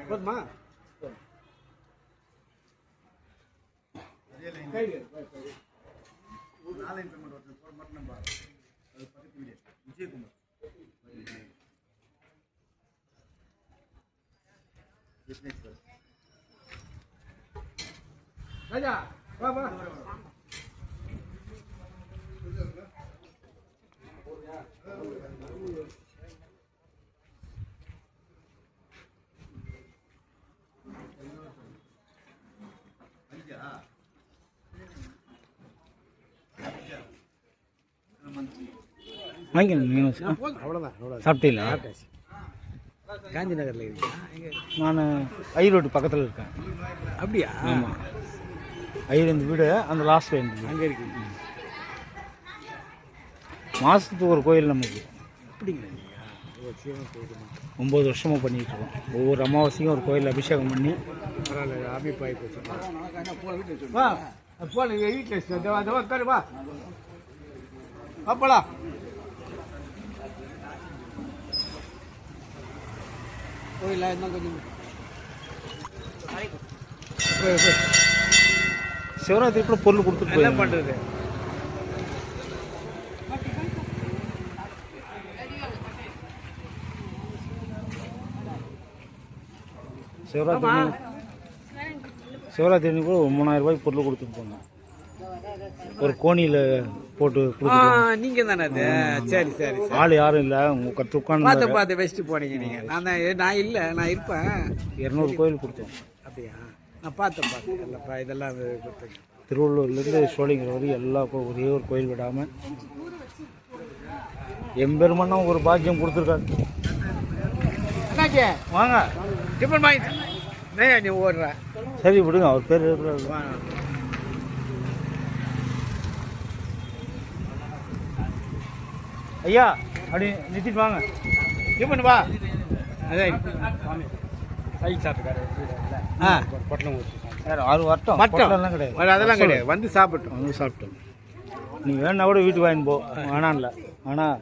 போதுமா? ராஜா வா வா. அவ்வளோதான் சாப்பிட்டீங்களா? காந்தி நகரில் இருக்கா? நான் ஐ ரோடு பக்கத்தில் இருக்கேன். அப்படியா? ஆமாம், ஐயர் இந்த வீடு அந்த லாஸ்ட்டில் இருந்து அங்கே இருக்கு. மாதத்துக்கு ஒரு கோயில் நமக்கு. அப்படிங்களா? 9 வருஷமாக பண்ணிகிட்டு இருக்கோம். ஒவ்வொரு அமாவாசையும் ஒரு கோயில் அபிஷேகம் பண்ணி. பரவாயில்ல, அமைப்பாகி போச்சு. வா போல வீட்டில் உட்காரு வா அப்பலாம். கோயிலா என்ன கொஞ்சம் சிவராத்திரி கூட பொருள் கொடுத்துட்டு என்ன பண்ணுறது? சிவராத்திரி கூட 3000 ரூபாய்க்கு பொருள் கொடுத்துட்டு போங்க. ஒரு கோணியில் போட்டு கொடுத்துருவோம். நீங்கள் தானே அது? சரி சரி. ஆள் யாரும் இல்லை, உங்கள் கற்று உட்காந்து பார்த்து வச்சுட்டு போனீங்க நீங்கள். நான் இல்லை, நான் இருப்பேன். 200 கோயில் கொடுத்தோம். அப்படியா? நான் பார்த்தேன் இல்லைப்பா, இதெல்லாம் கொடுத்தேன். திருவள்ளூர்லேருந்து சோழிங்கிற வரையும் எல்லா ஒரே ஒரு கோயில் விடாமல் எம்பெருமானா ஒரு பாக்கியம் கொடுத்துருக்காரு. வாங்க டிஃபன் வாங்கி நீ ஓடுற. சரி விடுங்க, அவர் பேர் ஐயா. அப்படி நிறுத்திட்டு வாங்க. டிஃபன் வா. அதே பொட்டலம் வரட்டும். பொட்டலாம் கிடையாது, அதெல்லாம் கிடையாது. வந்து சாப்பிட்டோம். சாப்பிட்டோம். நீ வேணா கூட வீட்டுக்கு வாங்கின்னு போ, வேணாம்ல. ஆனால்